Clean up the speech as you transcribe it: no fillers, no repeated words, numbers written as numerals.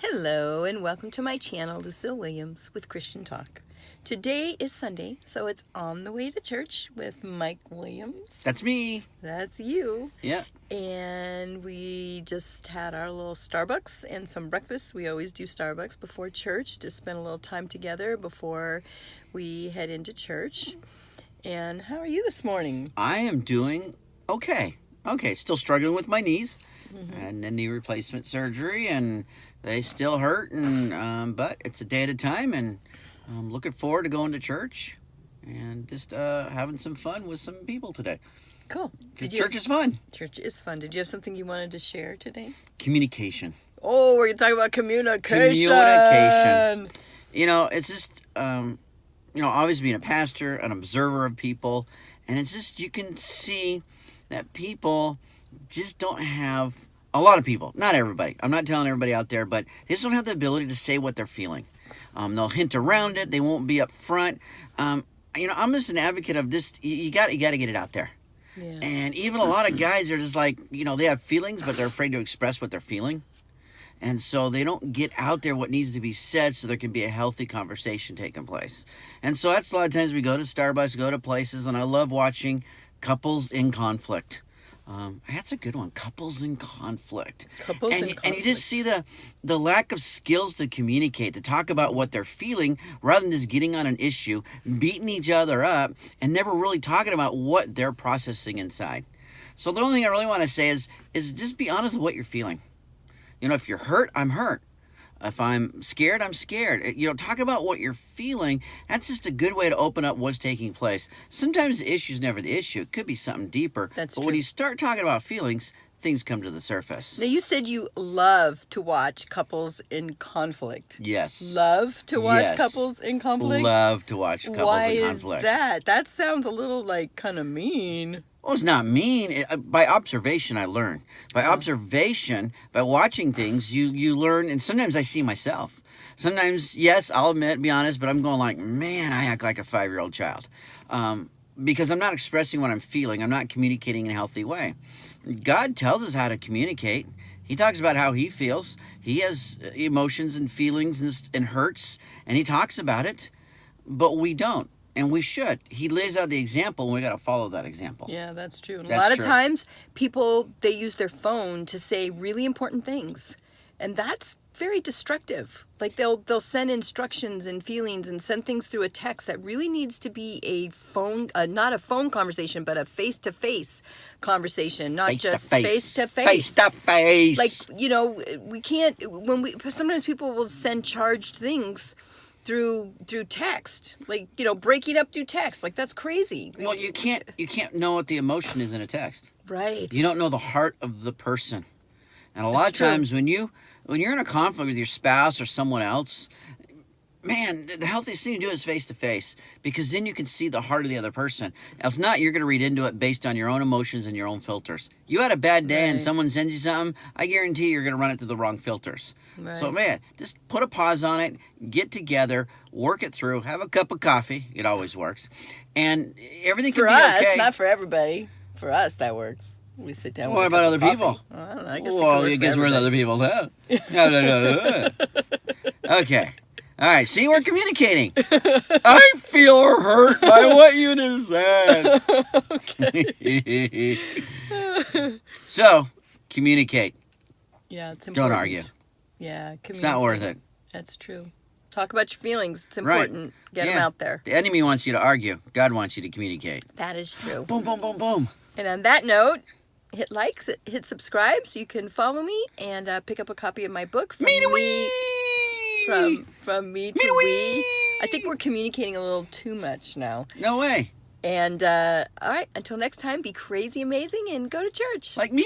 Hello and welcome to my channel, Lucille Williams with Christian Talk. Today is Sunday, so it's On the Way to Church with Mike Williams. That's me. That's you. Yeah. And we just had our little Starbucks and some breakfast. We always do Starbucks before church to spend a little time together before we head into church. And how are you this morning? I am doing okay. Still struggling with my knees and the knee replacement surgery, and they still hurt, and but it's a day at a time, and I'm looking forward to going to church and just having some fun with some people today. Cool. Church is fun. Church is fun. Did you have something you wanted to share today? Communication. Oh, we're going to talk about communication. Communication. You know, it's just, always being a pastor, an observer of people, and it's just, you can see that people just don't have, a lot of people, not everybody, I'm not telling everybody out there, but they just don't have the ability to say what they're feeling. They'll hint around it, they won't be up front. I'm just an advocate of just, you got to get it out there. Yeah. And even a lot of guys are just like, they have feelings, but they're afraid to express what they're feeling. And so they don't get out there what needs to be said so there can be a healthy conversation taking place. And so that's a lot of times we go to Starbucks, go to places, and I love watching couples in conflict. That's a good one, couples in conflict. And you just see the lack of skills to communicate, to talk about what they're feeling, rather than just getting on an issue, beating each other up, and never really talking about what they're processing inside. So the only thing I really want to say is just be honest with what you're feeling. If you're hurt, I'm hurt. If I'm scared, I'm scared. Talk about what you're feeling. That's just a good way to open up what's taking place. Sometimes the issue's never the issue. It could be something deeper. That's but true. When you start talking about feelings, things come to the surface. Now, you said you love to watch couples in conflict. Yes. Love to watch Yes. couples in conflict? Love to watch couples Why in is conflict. that? That sounds a little kind of mean. Well, it's not mean. By observation, I learn. By observation, by watching things, you learn. And sometimes I see myself. Sometimes, yes, I'll admit, be honest, but I'm going like, man, I act like a 5-year-old child. Because I'm not expressing what I'm feeling. I'm not communicating in a healthy way. God tells us how to communicate. He talks about how he feels. He has emotions and feelings and hurts, and he talks about it, but we don't. And we should. He lays out the example, and we got to follow that example. Yeah, that's true. And a That's lot of true. times, people, they use their phone to say really important things. And that's very destructive. Like they'll send instructions and feelings and send things through a text that really needs to be a phone, not a phone conversation, but a face-to-face conversation, not just face-to-face. Face-to-face. Like, we can't, sometimes people will send charged things through text, like, breaking up through text. Like, that's crazy. Well, you can't know what the emotion is in a text. Right. You don't know the heart of the person. And a lot That's of true. times when you're in a conflict with your spouse or someone else, man, the healthiest thing to do is face-to-face, because then you can see the heart of the other person. Else not, you're going to read into it based on your own emotions and your own filters. You had a bad day and someone sends you something, I guarantee you're going to run it through the wrong filters. Right. So, man, just put a pause on it, get together, work it through, have a cup of coffee. It always works. And everything can For be us, okay. not for everybody. For us, that works. We sit down. What with a about cup other of coffee. people? I don't know. I guess Well, it I guess we're everybody. other people, huh? Okay. All right. See, we're communicating. I feel hurt by what you just said. So, communicate. Yeah, it's important. Don't argue. Yeah, It's not worth it. That's true. Talk about your feelings. It's important. Get them out there. The enemy wants you to argue. God wants you to communicate. That is true. Boom, boom, boom, boom. And on that note, hit likes, hit subscribe so you can follow me and pick up a copy of my book. From Me to me, wee. from me Me to to we. wee. I think we're communicating a little too much now. No way. And all right, until next time, be crazy amazing and go to church. Like me.